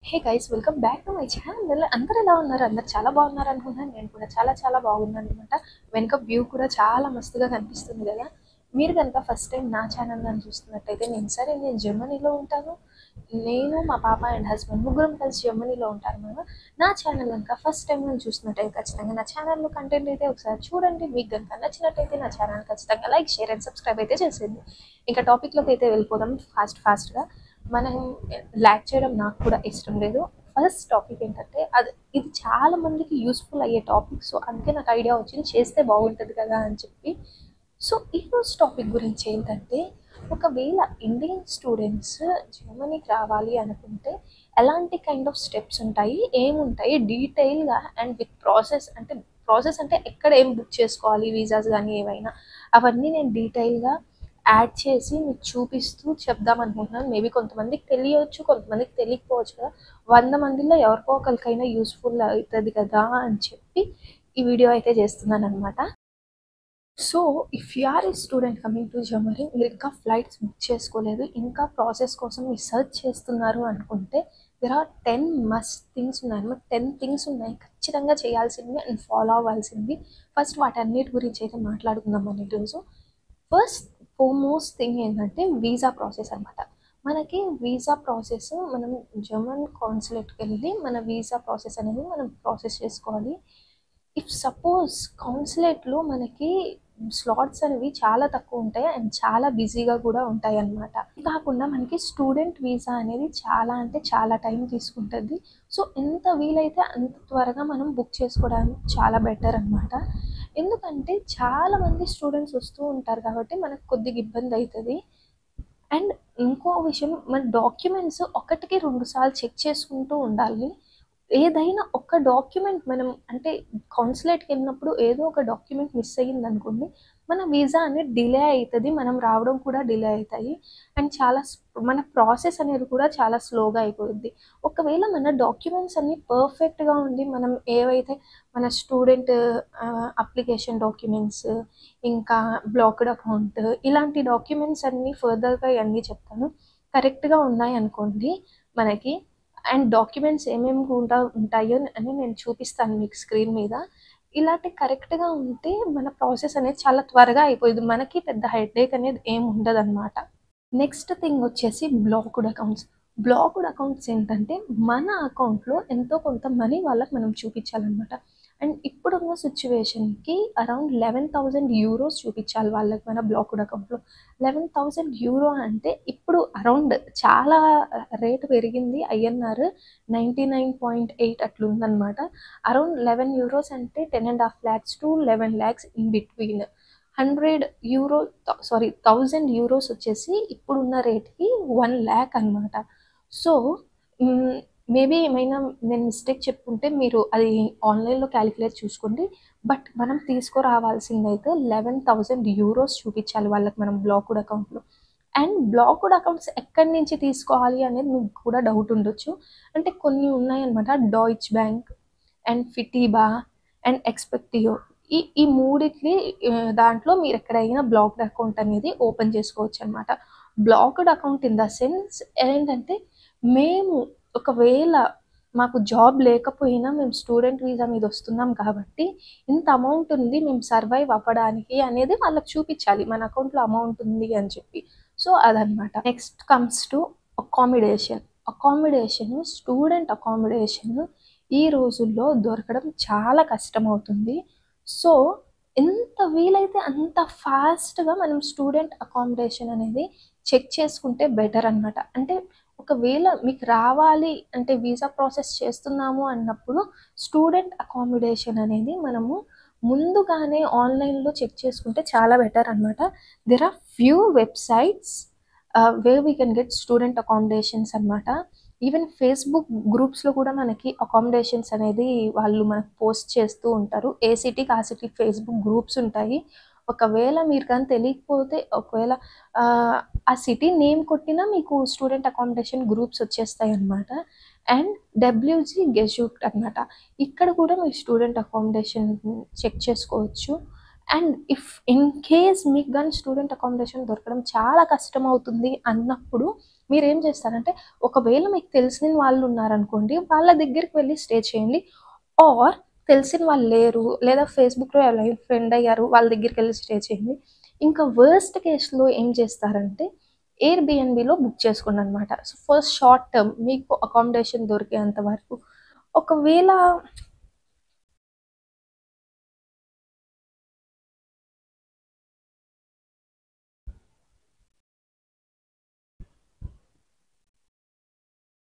Hey guys, welcome back to my channel. అందరూ ఎలా ఉన్నారు? అందరు చాలా బాగున్నారు అనుకుంటున్నాను. నేను కూడా చాలా చాలా బాగున్నాను అనమాట. వెనుక వ్యూ కూడా చాలా మస్తుగా కనిపిస్తుంది కదా. మీరు కనుక ఫస్ట్ టైం నా ఛానల్ అని చూస్తున్నట్టయితే నేను జర్మనీలో ఉంటాను. నేను మా పాప అండ్ హస్బెండ్ ముగ్గురం కలిసి జర్మనీలో ఉంటారు మేము. నా ఛానల్ కనుక ఫస్ట్ టైం నేను చూసినట్టయితే ఖచ్చితంగా నా ఛానల్లో కంటెంట్ అయితే ఒకసారి చూడండి. మీకు కనుక నచ్చినట్టయితే నా ఛానల్ ఖచ్చితంగా లైక్, షేర్ అండ్ సబ్స్క్రైబ్ అయితే చేసేయండి. ఇంకా టాపిక్లోకి అయితే వెళ్ళిపోదాం ఫాస్ట్గా. మనం ల్యాక్ చేయడం నాకు కూడా ఇష్టం లేదు. ఫస్ట్ టాపిక్ ఏంటంటే ఇది చాలా మందికి యూస్ఫుల్ అయ్యే టాపిక్. సో అందుకే నాకు ఐడియా వచ్చింది చేస్తే బాగుంటుంది కదా అని చెప్పి. సో ఈరోజు టాపిక్ గురించి ఏంటంటే, ఒకవేళ ఇండియన్ స్టూడెంట్స్ జర్మనీకి రావాలి అనుకుంటే ఎలాంటి కైండ్ ఆఫ్ స్టెప్స్ ఉంటాయి, ఏముంటాయి డీటెయిల్గా అండ్ విత్ ప్రాసెస్ అంటే ఎక్కడ ఏం బుక్ చేసుకోవాలి, వీసాస్ కానీ ఏవైనా, అవన్నీ నేను డీటెయిల్గా యాడ్ చేసి మీకు చూపిస్తూ చెప్దాం అనుకుంటున్నాను. మేబీ కొంతమందికి తెలియవచ్చు, కొంతమందికి తెలియకపోవచ్చు కదా. 100 మందిలో ఎవరికో ఒకరికైనా యూస్ఫుల్ అవుతుంది కదా అని చెప్పి ఈ వీడియో అయితే చేస్తున్నాను అనమాట. So if you are a student coming to Germany, మీరు ఇంకా ఫ్లైట్స్ బుక్ చేసుకోలేదు, ఇంకా ప్రాసెస్ కోసం మీరు సర్చ్ చేస్తున్నారు అనుకుంటే, దెర్ ఆర్ 10 మస్ట్ థింగ్స్ ఉన్నాయి. 10 థింగ్స్ ఉన్నాయి ఖచ్చితంగా చేయాల్సింది అండ్ ఫాలో అవ్వాల్సింది. ఫస్ట్ వాటన్నిటి గురించి అయితే మాట్లాడుకుందాం మన ఈరోజు. ఫస్ట్ ఫోర్మోస్ట్ థింగ్ ఏంటంటే వీసా ప్రాసెస్ అనమాట. మనకి వీసా ప్రాసెస్, మనం జర్మన్ కాన్సులేట్కి వెళ్ళి మన వీసా ప్రాసెస్ అనేది మనం ప్రాసెస్ చేసుకోవాలి. ఇఫ్ సపోజ్ కాన్సులేట్లో మనకి స్లాట్స్ అనేవి చాలా తక్కువ ఉంటాయి అండ్ చాలా బిజీగా కూడా ఉంటాయి అన్నమాట. కాకుండా మనకి స్టూడెంట్ వీసా అనేది చాలా అంటే చాలా టైం తీసుకుంటుంది. సో ఎంత వీలైతే అంత త్వరగా మనం బుక్ చేసుకోవడానికి చాలా బెటర్ అనమాట. ఎందుకంటే చాలామంది స్టూడెంట్స్ వస్తూ ఉంటారు కాబట్టి మనకు కొద్దిగా ఇబ్బంది అవుతుంది. అండ్ ఇంకో విషయం, మన డాక్యుమెంట్స్ ఒకటికి 2 సార్లు చెక్ చేసుకుంటూ ఉండాలి. ఏదైనా ఒక డాక్యుమెంట్ మనం అంటే కాన్సులేట్కి వెళ్ళినప్పుడు ఏదో ఒక డాక్యుమెంట్ మిస్ అయ్యింది అనుకోండి, మన వీసా అనేది డిలే అవుతుంది, మనం రావడం కూడా డిలే అవుతాయి అండ్ మన ప్రాసెస్ అనేది కూడా చాలా స్లోగా అయిపోతుంది. ఒకవేళ మన డాక్యుమెంట్స్ అన్నీ పర్ఫెక్ట్గా ఉండి, మనం ఏవైతే మన స్టూడెంట్ అప్లికేషన్ డాక్యుమెంట్స్, ఇంకా బ్లాక్డ్ అకౌంట్, ఇలాంటి డాక్యుమెంట్స్ అన్నీ ఫర్దర్గా ఇవన్నీ చెప్తాను, కరెక్ట్గా ఉన్నాయి అనుకోండి మనకి. అండ్ డాక్యుమెంట్స్ ఏమేమి ఉంటాయో అని నేను చూపిస్తాను మీకు స్క్రీన్ మీద. ఇలాంటి కరెక్ట్గా ఉంటే మన ప్రాసెస్ అనేది చాలా త్వరగా అయిపోయింది, మనకి పెద్ద హెడేక్ అనేది ఏమి ఉండదు అనమాట. నెక్స్ట్ థింగ్ వచ్చేసి బ్లాక్డ్ అకౌంట్స్. బ్లాక్డ్ అకౌంట్స్ ఏంటంటే, మన అకౌంట్లో ఎంతో కొంత మనీ వాళ్ళకి మనం చూపించాలన్నమాట. అండ్ ఇప్పుడున్న సిచ్యువేషన్కి అరౌండ్ 11,000 యూరోస్ చూపించాలి వాళ్ళకి మన బ్లాక్డ్ అకౌంట్లో. 11,000 యూరో అంటే ఇప్పుడు అరౌండ్ చాలా రేటు పెరిగింది. ఐఎన్ఆర్ 99.8 అట్లా ఉందన్నమాట. అరౌండ్ 11 యూరోస్ అంటే 10.5 lakhs to 11 lakhs in between. 100 euro 1000 euros వచ్చేసి ఇప్పుడున్న రేట్కి 1 lakh అనమాట. సో మేబీ ఏమైనా నేను మిస్టేక్ చెప్పుకుంటే మీరు అది ఆన్లైన్లో క్యాలిక్యులేట్ చూసుకోండి. బట్ మనం తీసుకురావాల్సిందైతే 11,000 యూరోస్ చూపించాలి వాళ్ళకి మనం బ్లాక్డ్ అకౌంట్లో. అండ్ బ్లాక్డ్ అకౌంట్స్ ఎక్కడి నుంచి తీసుకోవాలి అనేది మీకు కూడా డౌట్ ఉండొచ్చు. అంటే కొన్ని ఉన్నాయన్నమాట, డాయిచ్ బ్యాంక్ అండ్ ఫిటిబా అండ్ ఎక్స్పెక్టియో. ఈ మూడిట్లి దాంట్లో మీరు ఎక్కడైనా బ్లాక్డ్ అకౌంట్ అనేది ఓపెన్ చేసుకోవచ్చు అనమాట. Blocked account in the sense ఏంటంటే, మేము ఒకవేళ మాకు జాబ్ లేకపోయినా మేము స్టూడెంట్ వీసా మీద వస్తున్నాం కాబట్టి ఇంత అమౌంట్ ఉంది, మేము సర్వైవ్ అవ్వడానికి అనేది వాళ్ళకి చూపించాలి, మన అకౌంట్లో అమౌంట్ ఉంది అని చెప్పి. సో అదనమాట. Next comes to accommodation. Student accommodation ఈ రోజుల్లో దొరకడం చాలా కష్టం అవుతుంది. సో ఎంత వీలైతే అంత ఫాస్ట్గా మనం స్టూడెంట్ అకామిడేషన్ అనేది చెక్ చేసుకుంటే బెటర్ అనమాట. అంటే ఒకవేళ మీకు రావాలి అంటే వీసా ప్రాసెస్ చేస్తున్నాము అన్నప్పుడు స్టూడెంట్ అకామిడేషన్ అనేది మనము ముందుగానే ఆన్లైన్లో చెక్ చేసుకుంటే చాలా బెటర్ అనమాట. There are few websites where we can get student accommodations అనమాట. ఈవెన్ ఫేస్బుక్ గ్రూప్స్లో కూడా మనకి అకామిడేషన్స్ అనేది వాళ్ళు మనకు పోస్ట్ చేస్తూ ఉంటారు. ఏ సిటీకి ఆ సిటీకి ఫేస్బుక్ గ్రూప్స్ ఉంటాయి. ఒకవేళ మీరు కానీ తెలియకపోతే, ఒకవేళ ఆ సిటీ నేమ్ కొట్టినా మీకు స్టూడెంట్ అకామిడేషన్ గ్రూప్స్ వచ్చేస్తాయి అన్నమాట. అండ్ డబ్ల్యూజీ గెజూట్ అనమాట, ఇక్కడ కూడా మీరు స్టూడెంట్ అకామిడేషన్ చెక్ చేసుకోవచ్చు. అండ్ ఇన్ కేస్ మీకు కానీ స్టూడెంట్ అకామిడేషన్ దొరకడం చాలా కష్టం అవుతుంది అన్నప్పుడు మీరేం చేస్తారంటే ఒకవేళ మీకు తెలిసిన వాళ్ళు ఉన్నారనుకోండి, వాళ్ళ దగ్గరికి వెళ్ళి స్టే చేయండి. ఆర్ తెలిసిన వాళ్ళు లేరు, లేదా ఫేస్‌బుక్‌లో ఎవరైనా ఫ్రెండ్ అయ్యారు, వాళ్ళ దగ్గరికెళ్ళి స్టే చేయండి. ఇంకా వర్స్ట్ కేస్‌లో ఏం చేస్తారంటే ఎయిర్‌బిఎన్‌బిలో బుక్ చేసుకోండనమాట. సో, ఫస్ట్ షార్ట్ టర్మ్ మీకు అకామిడేషన్ దొరికేంత వరకు. ఒకవేళ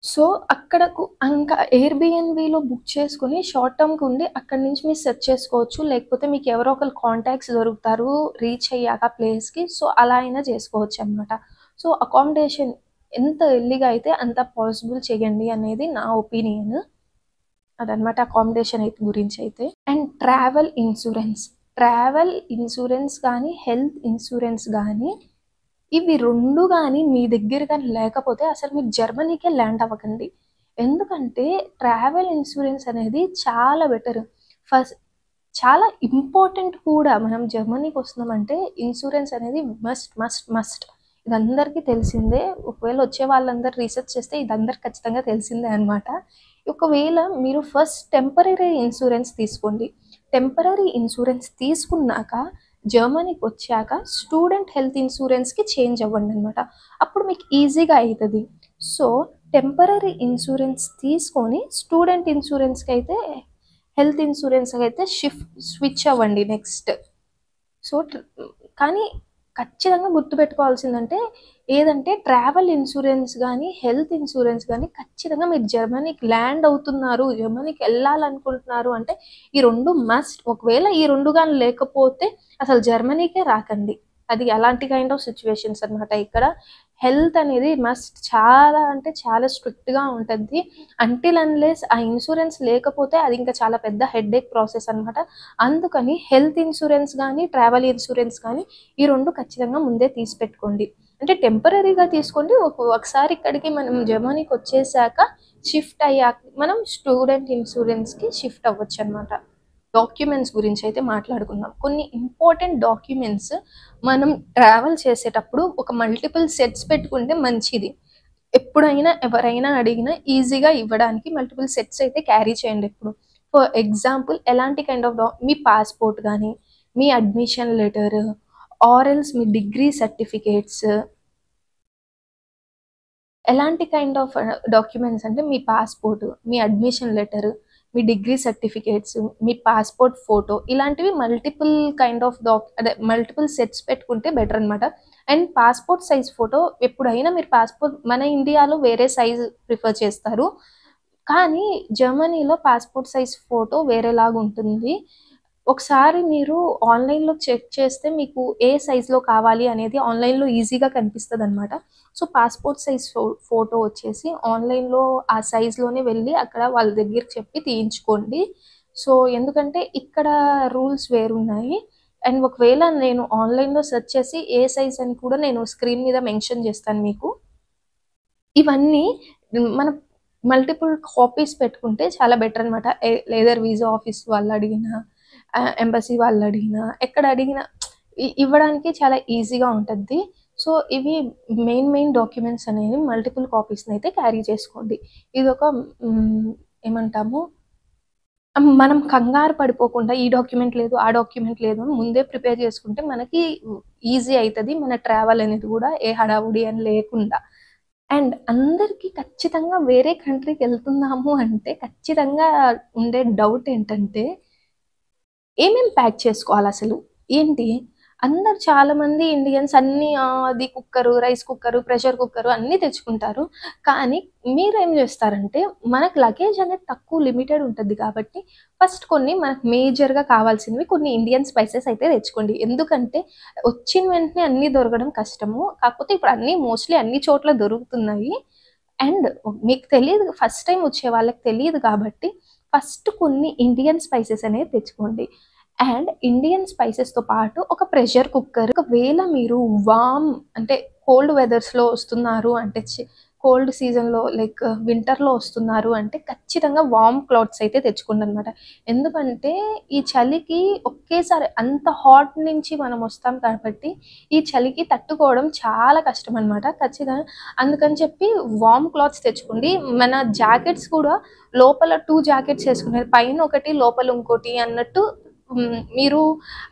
సో, అక్కడకు ఇంకా ఎయిర్‌బిఎన్‌బిలో బుక్ చేసుకొని షార్ట్ టర్మ్‌కి ఉండి అక్కడి నుంచి మీరు సెర్చ్ చేసుకోవచ్చు. లేకపోతే మీకు ఎవరో ఒకళ్ళు కాంటాక్ట్స్ దొరుకుతారు రీచ్ అయ్యాక ప్లేస్‌కి. సో, అలా అయినా చేసుకోవచ్చనమాట. సో, అకామిడేషన్ ఎంత ఎర్లీగా అయితే అంత పాసిబుల్ చేయండి అనేది నా ఒపీనియన్. అదనమాట అకామిడేషన్ గురించైతే. అండ్ ట్రావెల్ ఇన్సూరెన్స్ గానీ, హెల్త్ ఇన్సూరెన్స్ గానీ ఇవి 2 గాని మీ దగ్గర గాని లేకపోతే అసలు మీరు జర్మనీకే ల్యాండ్ అవ్వకండి. ఎందుకంటే ట్రావెల్ ఇన్సూరెన్స్ అనేది చాలా బెటర్. ఫస్ట్ చాలా ఇంపార్టెంట్ కూడా. మనం జర్మనీకొస్తున్నామంటే ఇన్సూరెన్స్ అనేది మస్ట్, మస్ట్, మస్ట్. ఇదందరికీ తెలిసిందే. ఒకవేళ వచ్చే వాళ్ళందరూ రీసెర్చ్ చేస్తే ఇదందరికి ఖచ్చితంగా తెలిసిందే అనమాట. ఒకవేళ మీరు ఫస్ట్ టెంపరరీ ఇన్సూరెన్స్ తీసుకోండి. టెంపరరీ ఇన్సూరెన్స్ తీసుకున్నాక జర్మనీకొచ్చాక స్టూడెంట్ హెల్త్ ఇన్సూరెన్స్‌కి చేంజ్ అవ్వండనమాట. అప్పుడు మీకు ఈజీగా అయితది. సో, టెంపరరీ ఇన్సూరెన్స్ తీసుకొని స్టూడెంట్ ఇన్సూరెన్స్‌కైతే హెల్త్ ఇన్సూరెన్స్‌కైతే స్విచ్ అవ్వండి నెక్స్ట్. సో, కానీ ఖచ్చితంగా గుర్తుపెట్టుకోవాల్సిందంటే ఏదంటే ట్రావెల్ ఇన్సూరెన్స్ గానీ, హెల్త్ ఇన్సూరెన్స్ గానీ ఖచ్చితంగా మీరు జర్మనీకి ల్యాండ్ అవుతున్నారు, జర్మనీకి ఎళ్ళాలనుకుంటున్నారు అంటే ఈ 2 మస్ట్. ఒకవేళ ఈ 2 గాని లేకపోతే అసలు జర్మనీకే రాకండి. అది అలాంటి కైండ్ ఆఫ్ సిట్యుయేషన్స్ అనమాట. ఇక్కడ హెల్త్ అనేది మస్ట్. చాలా అంటే చాలా స్ట్రిక్ట్‌గా ఉంటది. అంటిల్ అన్లెస్ ఆ ఇన్సూరెన్స్ లేకపోతే అది ఇంకా చాలా పెద్ద హెడ్‌ఏక్ ప్రాసెస్ అనమాట. అందుకని హెల్త్ ఇన్సూరెన్స్ గానీ, ట్రావెల్ ఇన్సూరెన్స్ గానీ ఈ 2 ఖచ్చితంగా ముందే తీసి పెట్టుకోండి. అంటే టెంపరరీగా తీసుకోండి. ఒకసారి ఇక్కడికి మనం జర్మనీకొచ్చేసాక షిఫ్ట్ అయ్యాక మనం స్టూడెంట్ ఇన్సూరెన్స్‌కి షిఫ్ట్ అవ్వచ్చనమాట. డాక్యుమెంట్స్ గురించైతే మాట్లాడుకుందాం. కొన్ని ఇంపార్టెంట్ డాక్యుమెంట్స్ మనం ట్రావెల్ చేసేటప్పుడు ఒక మల్టిపుల్ సెట్స్ పెట్టుకుంటే మంచిది. ఎప్పుడైనా ఎవరైనా అడిగినా ఈజీగా ఇవ్వడానికి మల్టిపుల్ సెట్స్ అయితే క్యారీ చేయండి ఎప్పుడు. ఫర్ ఎగ్జాంపుల్ ఎలాంటి కైండ్ ఆఫ్ మీ పాస్‌పోర్ట్ గానీ, మీ అడ్మిషన్ లెటర్ ఆర్ ఎల్స్ మీ డిగ్రీ సర్టిఫికేట్స్ ఎలాంటి కైండ్ ఆఫ్ డాక్యుమెంట్స్ అంటే మీ పాస్‌పోర్ట్, మీ అడ్మిషన్ లెటర్, మీ డిగ్రీ సర్టిఫికేట్స్, మీ పాస్‌పోర్ట్ ఫోటో ఇలాంటివి మల్టిపుల్ కైండ్ ఆఫ్ అదే మల్టిపుల్ సెట్స్ పెట్టుకుంటే బెటర్ అనమాట. అండ్ పాస్‌పోర్ట్ సైజ్ ఫోటో ఎప్పుడైనా మీరు పాస్‌పోర్ట్ మన ఇండియాలో వేరే సైజ్ ప్రిఫర్ చేస్తారు. కానీ జర్మనీలో పాస్‌పోర్ట్ సైజ్ ఫోటో వేరేలాగుంటుంది. ఒకసారి మీరు ఆన్‌లైన్‌లో చెక్ చేస్తే మీకు ఏ సైజ్‌లో కావాలి అనేది ఆన్‌లైన్‌లో ఈజీగా కనిపిస్తదనమాట. సో, పాస్‌పోర్ట్ సైజ్ ఫోటో వచ్చేసి ఆన్‌లైన్‌లో ఆ సైజ్‌లోనే వెళ్ళి అక్కడ వాళ్ళ దగ్గరికి చెప్పి తీయించుకోండి. సో, ఎందుకంటే ఇక్కడ రూల్స్ వేరున్నాయి. అండ్ ఒకవేళ నేను ఆన్‌లైన్‌లో సెర్చ్ చేసి ఏ సైజ్ అని కూడా నేను స్క్రీన్ మీద మెన్షన్ చేస్తాను మీకు. ఇవన్నీ మనం మల్టిపుల్ కాపీస్ పెట్టుకుంటే చాలా బెటర్ అనమాట. ఎయిదర్ వీసా ఆఫీస్ వాళ్ళు అడిగినా, ఎంబసీ వాళ్ళు అడిగినా, ఎక్కడ అడిగినా ఇవ్వడానికి చాలా ఈజీగా ఉంటది. సో, ఇవి మెయిన్ డాక్యుమెంట్స్ అనేవి మల్టిపుల్ కాపీస్‌నైతే క్యారీ చేసుకోండి. ఇదొక ఏమంటాము మనం కంగారు పడిపోకుండా ఈ డాక్యుమెంట్ లేదు, ఆ డాక్యుమెంట్ లేదు అని ముందే ప్రిపేర్ చేసుకుంటే మనకి ఈజీ అయితది. మన ట్రావెల్ అనేది కూడా ఏ హడావుడి అని లేకుండా. అండ్ అందరికీ ఖచ్చితంగా వేరే కంట్రీకెళ్తున్నాము అంటే ఖచ్చితంగా ఉండే డౌట్ ఏంటంటే, ఏమేం ప్యాక్ చేసుకోవాలసలు? ఏంటి? అందరూ చాలామంది ఇండియన్స్ అన్నీ అది cooker, rice cooker, pressure cooker అన్నీ తెచ్చుకుంటారు. కానీ మీరేం జేస్తారంటే, మనకు లగేజ్ అనేది తక్కువ లిమిటెడ్ ఉంటది కాబట్టి, ఫస్ట్ కొన్ని మనకు మేజర్‌గా కావాల్సినవి కొన్ని ఇండియన్ స్పైసెస్ అయితే తెచ్చుకోండి. ఎందుకంటే, వచ్చిన వెంటనే అన్నీ దొరకడం కష్టము. కాకపోతే ఇప్పుడు అన్నీ మోస్ట్‌లీ అన్ని చోట్ల దొరుకుతున్నాయి. అండ్ మీకు తెలీదు ఫస్ట్ టైమ్ వచ్చే వాళ్ళకి తెలీదు కాబట్టి, ఫస్ట్ కొన్ని ఇండియన్ స్పైసెస్ అనేవి తెచ్చుకోండి. అండ్ ఇండియన్ స్పైసెస్‌తో పాటు ఒక ప్రెషర్ కుక్కర్. ఒకవేళ మీరు వార్మ్ అంటే కోల్డ్ వెదర్స్‌లో వస్తున్నారు అంటే కోల్డ్ సీజన్లో లైక్ వింటర్లో వస్తున్నారు అంటే ఖచ్చితంగా వార్మ్ క్లాత్స్ అయితే తెచ్చుకోండి అనమాట. ఎందుకంటే ఈ చలికి ఒకేసారి అంత హాట్ నుంచి మనం వస్తాం కాబట్టి ఈ చలికి తట్టుకోవడం చాలా కష్టం అనమాట. ఖచ్చితంగా అందుకని చెప్పి వార్మ్ క్లాత్స్ తెచ్చుకోండి. మన జాకెట్స్ కూడా లోపల 2 జాకెట్స్ వేసుకున్నారు, పైన ఒకటి లోపల ఇంకోటి అన్నట్టు మీరు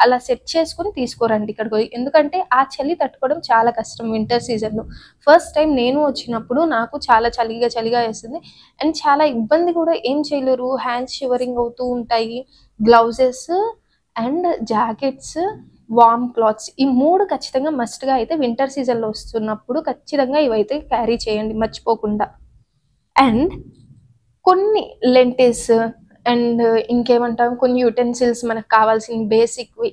అలా సెట్ చేసుకుని తీసుకోరండి ఇక్కడికి. ఎందుకంటే ఆ చలి తట్టుకోవడం చాలా కష్టం వింటర్ సీజన్లో. ఫస్ట్ టైం నేను వచ్చినప్పుడు నాకు చాలా చలిగా వేస్తుంది అండ్ చాలా ఇబ్బంది కూడా. ఏం చేయలేరు, హ్యాండ్స్ షివరింగ్ అవుతూ ఉంటాయి. Gloves and jackets, warm clothes ఈ 3 ఖచ్చితంగా మస్ట్గా అయితే వింటర్ సీజన్లో వస్తున్నప్పుడు ఖచ్చితంగా ఇవైతే క్యారీ చేయండి మర్చిపోకుండా. అండ్ కొన్ని లెంటిల్స్ అండ్ ఇంకేమంటాం, కొన్ని యుటెన్సిల్స్ మనకు కావాల్సిన బేసిక్వి.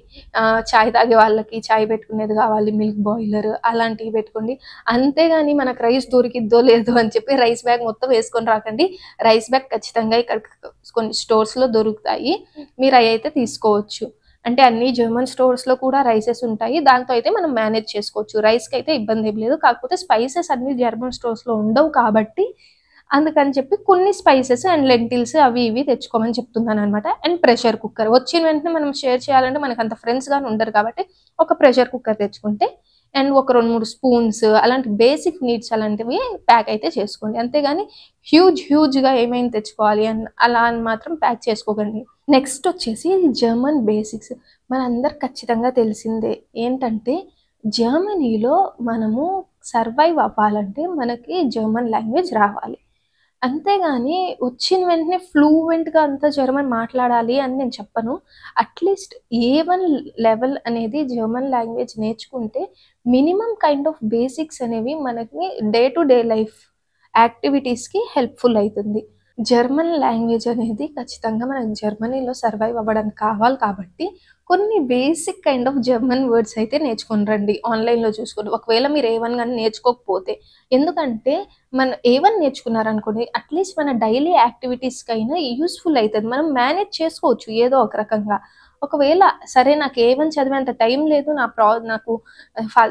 చాయ్ తాగే వాళ్ళకి చాయ్ పెట్టుకునేది కావాలి, మిల్క్ బాయిలర్ అలాంటివి పెట్టుకోండి. అంతేగాని మనకు రైస్ దొరికిద్దో లేదో అని చెప్పి రైస్ బ్యాగ్ మొత్తం వేసుకొని రాకండి. రైస్ బ్యాగ్ ఖచ్చితంగా ఇక్కడ కొన్ని స్టోర్స్లో దొరుకుతాయి, మీరు అవి అయితే తీసుకోవచ్చు. అంటే అన్ని జర్మన్ స్టోర్స్లో కూడా రైసెస్ ఉంటాయి, దాంతో అయితే మనం మేనేజ్ చేసుకోవచ్చు. రైస్కి అయితే ఇబ్బంది ఏం లేదు. కాకపోతే స్పైసెస్ అన్ని జర్మన్ స్టోర్స్లో ఉండవు కాబట్టి అందుకని చెప్పి కొన్ని స్పైసెస్ అండ్ లెంటిల్స్ అవి ఇవి తెచ్చుకోమని చెప్తున్నాను అనమాట. అండ్ ప్రెషర్ కుక్కర్ వచ్చిన వెంటనే మనం షేర్ చేయాలంటే మనకు అంత ఫ్రెండ్స్ కానీ ఉండరు కాబట్టి ఒక ప్రెషర్ కుక్కర్ తెచ్చుకుంటే అండ్ ఒక 2-3 స్పూన్స్ అలాంటి బేసిక్ నీడ్స్ అలాంటివి ప్యాక్ అయితే చేసుకోండి. అంతేగాని హ్యూజ్గా ఏమైనా తెచ్చుకోవాలి అని అలా అని మాత్రం ప్యాక్ చేసుకోకండి. నెక్స్ట్ వచ్చేసి జర్మన్ బేసిక్స్. మనందరికి ఖచ్చితంగా తెలిసిందే ఏంటంటే జర్మనీలో మనము సర్వైవ్ అవ్వాలంటే మనకి జర్మన్ లాంగ్వేజ్ రావాలి. అంతేగాని వచ్చిన వెంటనే ఫ్లూవెంట్గా అంతా జర్మన్ మాట్లాడాలి అని నేను చెప్పను. అట్లీస్ట్ A1 లెవెల్ అనేది జర్మన్ లాంగ్వేజ్ నేర్చుకుంటే మినిమం కైండ్ ఆఫ్ బేసిక్స్ అనేవి మనకి డే టు డే లైఫ్ యాక్టివిటీస్కి హెల్ప్ఫుల్ అవుతుంది. జర్మన్ లాంగ్వేజ్ అనేది ఖచ్చితంగా మనకు జర్మనీలో సర్వైవ్ అవ్వడానికి కావాలి కాబట్టి కొన్ని basic kind of German words అయితే నేర్చుకొని రండి ఆన్లైన్లో చూసుకొని. ఒకవేళ మీరు A1 కానీ నేర్చుకోకపోతే, ఎందుకంటే మన A1 నేర్చుకున్నారనుకోండి అట్లీస్ట్ మన డైలీ యాక్టివిటీస్కి అయినా యూస్ఫుల్ అవుతుంది, మనం మేనేజ్ చేసుకోవచ్చు ఏదో ఒక రకంగా. ఒకవేళ సరే నాకు A1 చదివేంత టైం లేదు, నాకు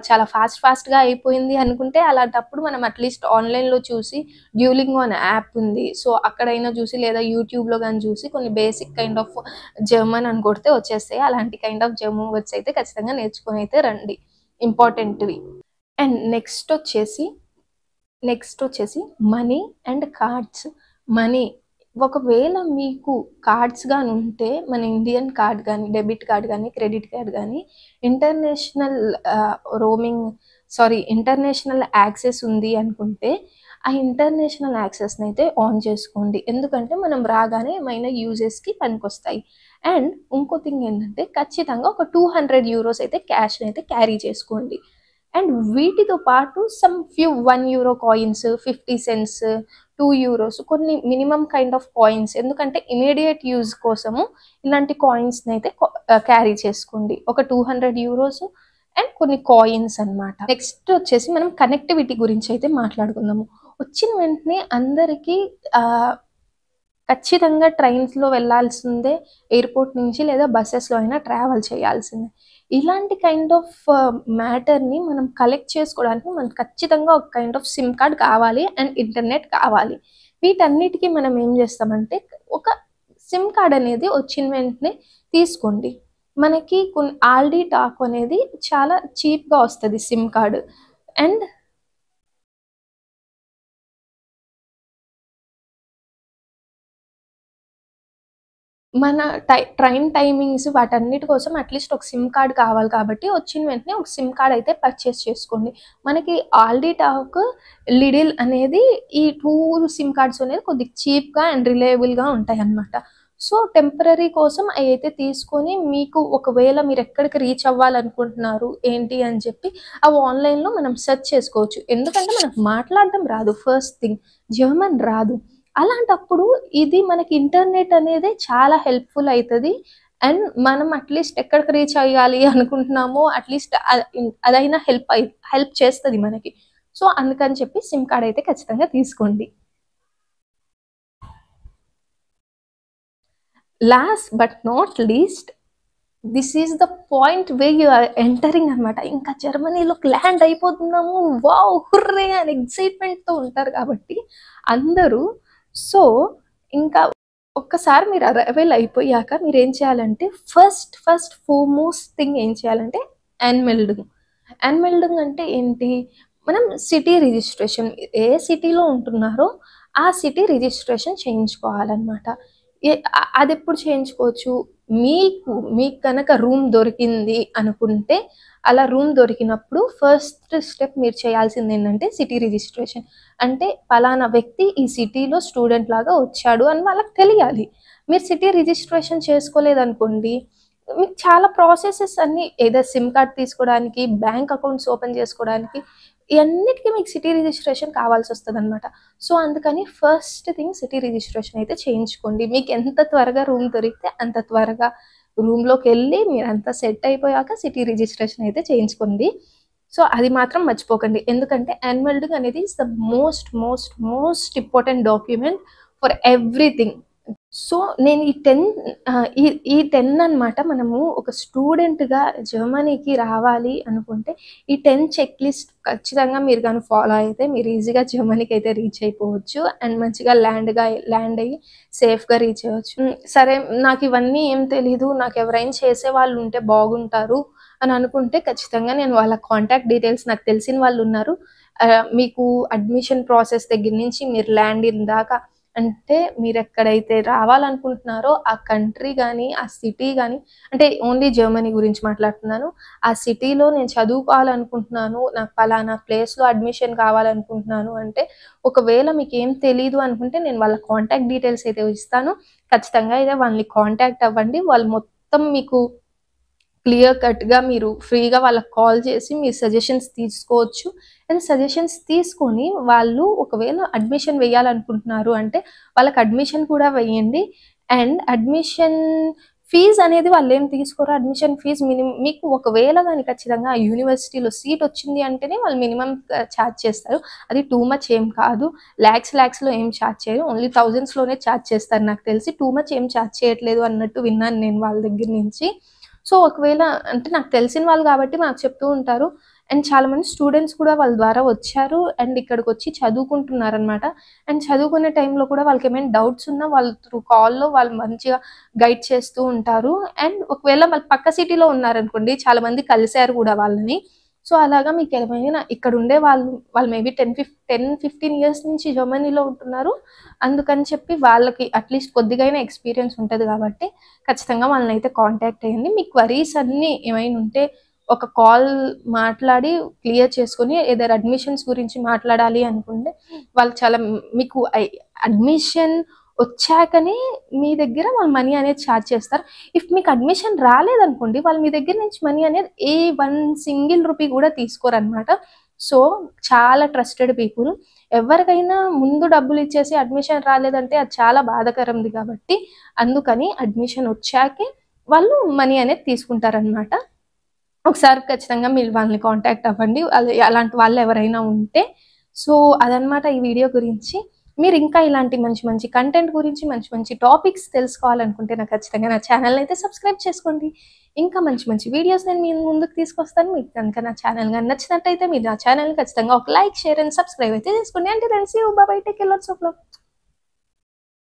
చాలా ఫాస్ట్గా అయిపోయింది అనుకుంటే అలాంటప్పుడు మనం అట్లీస్ట్ ఆన్లైన్లో చూసి డ్యూలింగో అనే యాప్ ఉంది, సో అక్కడైనా చూసి లేదా యూట్యూబ్లో కానీ చూసి కొన్ని బేసిక్ కైండ్ ఆఫ్ జర్మన్ అని కొడితే వచ్చేస్తాయి. అలాంటి కైండ్ ఆఫ్ జర్మన్ వర్డ్స్ అయితే ఖచ్చితంగా నేర్చుకొని అయితే రండి, ఇంపార్టెంట్వి. అండ్ నెక్స్ట్ వచ్చేసి మనీ అండ్ కార్డ్స్. మనీ ఒకవేళ మీకు కార్డ్స్ కానీ ఉంటే, మన ఇండియన్ కార్డ్ కానీ, డెబిట్ కార్డ్ కానీ, క్రెడిట్ కార్డ్ కానీ, ఇంటర్నేషనల్ యాక్సెస్ ఉంది అనుకుంటే ఆ ఇంటర్నేషనల్ యాక్సెస్ని అయితే ఆన్ చేసుకోండి. ఎందుకంటే మనం రాగానే ఏమైనా యూజెస్కి పనికొస్తాయి. అండ్ ఇంకో థింగ్ ఏంటంటే ఖచ్చితంగా ఒక 200 euros అయితే క్యాష్ని అయితే క్యారీ చేసుకోండి. అండ్ వీటితో పాటు some few 1 euro coins, 50 cents, 2 euros కొన్ని మినిమం కైండ్ ఆఫ్ కాయిన్స్, ఎందుకంటే ఇమీడియట్ యూజ్ కోసము ఇలాంటి కాయిన్స్ని అయితే క్యారీ చేసుకోండి. ఒక 200 euros అండ్ కొన్ని కాయిన్స్ అనమాట. నెక్స్ట్ వచ్చేసి మనం కనెక్టివిటీ గురించి అయితే మాట్లాడుకుందాము. వచ్చిన వెంటనే అందరికీ ఖచ్చితంగా ట్రైన్స్లో వెళ్ళాల్సిందే, ఎయిర్పోర్ట్ నుంచి లేదా బస్సెస్లో అయినా ట్రావెల్ చేయాల్సిందే. ఇలాంటి కైండ్ ఆఫ్ మ్యాటర్ని మనం కలెక్ట్ చేసుకోవడానికి మనకు ఖచ్చితంగా ఒక కైండ్ ఆఫ్ సిమ్ కార్డ్ కావాలి అండ్ ఇంటర్నెట్ కావాలి. వీటన్నిటికీ మనం ఏం చేస్తామంటే ఒక సిమ్ కార్డ్ అనేది వచ్చిన వెంటనే తీసుకోండి. మనకి ఆల్డీ టాక్ అనేది చాలా చీప్గా వస్తుంది సిమ్ కార్డు. అండ్ మన ట్రైన్ టైమింగ్స్ వాటన్నిటి కోసం అట్లీస్ట్ ఒక సిమ్ కార్డ్ కావాలి కాబట్టి వచ్చిన వెంటనే ఒక సిమ్ కార్డ్ అయితే పర్చేస్ చేసుకోండి. మనకి ఆల్డీ టాక్, లిడిల్ అనేది ఈ 2 సిమ్ కార్డ్స్ అనేది కొద్దిగా చీప్గా అండ్ రిలయబుల్గా ఉంటాయి అన్నమాట. సో టెంపరీ కోసం అవి అయితే తీసుకొని మీకు ఒకవేళ మీరు ఎక్కడికి రీచ్ అవ్వాలనుకుంటున్నారు ఏంటి అని చెప్పి అవి ఆన్లైన్లో మనం సెర్చ్ చేసుకోవచ్చు. ఎందుకంటే మనకు మాట్లాడడం రాదు, ఫస్ట్ థింగ్ జర్మన్ రాదు. అలాంటప్పుడు ఇది మనకి ఇంటర్నెట్ అనేది చాలా హెల్ప్ఫుల్ అవుతుంది. అండ్ మనం అట్లీస్ట్ ఎక్కడికి రీచ్ అయ్యాలి అనుకుంటున్నామో అట్లీస్ట్ అదైనా హెల్ప్ చేస్తుంది మనకి. సో అందుకని చెప్పి సిమ్ కార్డ్ అయితే ఖచ్చితంగా తీసుకోండి. Last but not least, this is the point way you are entering అనమాట. ఇంకా జర్మనీలోకి ల్యాండ్ అయిపోతున్నాము, వావ్ హుర్రే అని ఎక్సైట్మెంట్తో ఉంటారు కాబట్టి అందరూ. సో ఇంకా ఒక్కసారి మీరు అరైవల్ అయిపోయాక మీరు ఏం చేయాలంటే ఫస్ట్ ఫోర్మోస్ట్ థింగ్ ఏం చేయాలంటే యాన్మెల్డింగ్. యాన్మెల్డింగ్ అంటే ఏంటి? మనం సిటీ రిజిస్ట్రేషన్, ఏ సిటీలో ఉంటున్నారో ఆ సిటీ రిజిస్ట్రేషన్ చేయించుకోవాలన్నమాట. అది ఎప్పుడు చేయించుకోవచ్చు? మీకు కనుక రూమ్ దొరికింది అనుకుంటే, అలా రూమ్ దొరికినప్పుడు ఫస్ట్ స్టెప్ మీరు చేయాల్సింది ఏంటంటే సిటీ రిజిస్ట్రేషన్. అంటే పలానా వ్యక్తి ఈ సిటీలో స్టూడెంట్ లాగా వచ్చాడు అని వాళ్ళకి తెలియాలి. మీరు సిటీ రిజిస్ట్రేషన్ చేసుకోలేదనుకోండి, మీకు చాలా ప్రాసెసెస్ అన్నీ, ఏదో సిమ్ కార్డ్ తీసుకోవడానికి, బ్యాంక్ అకౌంట్స్ ఓపెన్ చేసుకోవడానికి, ఇవన్నిటికీ మీకు సిటీ రిజిస్ట్రేషన్ కావాల్సి వస్తుంది అనమాట. సో అందుకని ఫస్ట్ థింగ్ సిటీ రిజిస్ట్రేషన్ అయితే చేయించుకోండి. మీకు ఎంత త్వరగా రూమ్ దొరికితే అంత త్వరగా రూమ్లోకి వెళ్ళి మీరు అంతా సెట్ అయిపోయాక సిటీ రిజిస్ట్రేషన్ అయితే చేయించుకోండి. సో అది మాత్రం మర్చిపోకండి. ఎందుకంటే యాన్యువల్ అనేది is the most important document for everything. So నేను ఈ 10 అనమాట. మనము ఒక స్టూడెంట్గా జర్మనీకి రావాలి అనుకుంటే ఈ 10 చెక్ లిస్ట్ ఖచ్చితంగా మీరు కానీ ఫాలో అయితే మీరు ఈజీగా జర్మనీకి అయితే రీచ్ అయిపోవచ్చు అండ్ మంచిగా ల్యాండ్ అయ్యి సేఫ్గా రీచ్ అవ్వచ్చు. సరే, నాకు ఇవన్నీ ఏం తెలీదు, నాకు ఎవరైనా చేసే వాళ్ళు ఉంటే బాగుంటారు అని అనుకుంటే ఖచ్చితంగా నేను వాళ్ళ కాంటాక్ట్ డీటెయిల్స్, నాకు తెలిసిన వాళ్ళు ఉన్నారు. మీకు అడ్మిషన్ ప్రాసెస్ దగ్గర నుంచి మీరు ల్యాండ్ దాకా, అంటే మీరు ఎక్కడైతే రావాలనుకుంటున్నారో ఆ కంట్రీ కానీ ఆ సిటీ కానీ, అంటే ఓన్లీ జర్మనీ గురించి మాట్లాడుతున్నాను, ఆ సిటీలో నేను చదువుకోవాలనుకుంటున్నాను, నాకు పలానా ప్లేస్లో అడ్మిషన్ కావాలనుకుంటున్నాను అంటే, ఒకవేళ మీకు ఏం తెలీదు అనుకుంటే నేను వాళ్ళ కాంటాక్ట్ డీటెయిల్స్ అయితే ఇస్తాను. ఖచ్చితంగా అయితే వాళ్ళని కాంటాక్ట్ అవ్వండి. వాళ్ళు మొత్తం మీకు క్లియర్ కట్గా మీరు ఫ్రీగా వాళ్ళకి కాల్ చేసి మీరు సజెషన్స్ తీసుకోవచ్చు. అండ్ సజెషన్స్ తీసుకొని వాళ్ళు ఒకవేళ అడ్మిషన్ వేయాలనుకుంటున్నారు అంటే వాళ్ళకి అడ్మిషన్ కూడా వేయండి. అండ్ అడ్మిషన్ ఫీజ్ అనేది వాళ్ళు ఏం తీసుకోరు. అడ్మిషన్ ఫీజ్ మీకు ఒకవేళ కానీ ఖచ్చితంగా ఆ యూనివర్సిటీలో సీట్ వచ్చింది అంటేనే వాళ్ళు మినిమం ఛార్జ్ చేస్తారు. అది టూ మచ్ ఏం కాదు, ల్యాక్స్లో ఏం ఛార్జ్ చేయరు, ఓన్లీ థౌజండ్స్లోనే ఛార్జ్ చేస్తారు. నాకు తెలిసి టూ మచ్ ఏం ఛార్జ్ చేయట్లేదు అన్నట్టు విన్నాను నేను వాళ్ళ దగ్గర నుంచి. సో ఒకవేళ, అంటే నాకు తెలిసిన వాళ్ళు కాబట్టి మాకు చెప్తూ ఉంటారు. అండ్ చాలామంది స్టూడెంట్స్ కూడా వాళ్ళ ద్వారా వచ్చారు అండ్ ఇక్కడికి వచ్చి చదువుకుంటున్నారనమాట. అండ్ చదువుకునే టైంలో కూడా వాళ్ళకి ఏమైనా డౌట్స్ ఉన్నా వాళ్ళు త్రూ కాల్లో వాళ్ళు మంచిగా గైడ్ చేస్తూ ఉంటారు. అండ్ ఒకవేళ వాళ్ళు పక్క సిటీలో ఉన్నారనుకోండి, చాలామంది కలిశారు కూడా వాళ్ళని. సో అలాగా మీకు ఏమైనా ఇక్కడ ఉండే వాళ్ళు మేబీ 10-15 ఇయర్స్ నుంచి జర్మనీలో ఉంటున్నారు, అందుకని చెప్పి వాళ్ళకి అట్లీస్ట్ కొద్దిగైనా ఎక్స్పీరియన్స్ ఉంటుంది కాబట్టి ఖచ్చితంగా వాళ్ళని అయితే కాంటాక్ట్ అయ్యండి. మీ క్వరీస్ అన్నీ ఏమైనా ఉంటే ఒక కాల్ మాట్లాడి క్లియర్ చేసుకొని, ఏదైనా అడ్మిషన్స్ గురించి మాట్లాడాలి అనుకుంటే వాళ్ళు చాలా మీకు అడ్మిషన్ వచ్చాకనే మీ దగ్గర వాళ్ళు మనీ అనేది ఛార్జ్ చేస్తారు. ఇఫ్ మీకు అడ్మిషన్ రాలేదనుకోండి, వాళ్ళు మీ దగ్గర నుంచి మనీ అనేది ఏ 1 సింగిల్ రూపీ కూడా తీసుకోరనమాట. సో చాలా ట్రస్టెడ్ పీపుల్. ఎవరికైనా ముందు డబ్బులు ఇచ్చేసి అడ్మిషన్ రాలేదంటే అది చాలా బాధాకరంది కాబట్టి అందుకని అడ్మిషన్ వచ్చాకే వాళ్ళు మనీ అనేది తీసుకుంటారనమాట. ఒకసారి ఖచ్చితంగా మీరు వాళ్ళని కాంటాక్ట్ అవ్వండి, అలాంటి వాళ్ళు ఎవరైనా ఉంటే. సో అదనమాట ఈ వీడియో గురించి. మీరు ఇంకా ఇలాంటి మంచి కంటెంట్ గురించి మంచి టాపిక్స్ తెలుసుకోవాలనుకుంటే నాకు ఖచ్చితంగా నా ఛానల్ని అయితే సబ్స్క్రైబ్ చేసుకోండి. ఇంకా మంచి వీడియోస్ నేను మీ ముందుకు తీసుకొస్తాను. మీకు కనుక నా ఛానల్ కానీ నచ్చినట్టయితే మీరు నా ఛానల్ని ఖచ్చితంగా ఒక లైక్, షేర్ అండ్ సబ్స్క్రైబ్ అయితే చేసుకోండి. అంటే తెలిసి bye, take care, lots of love.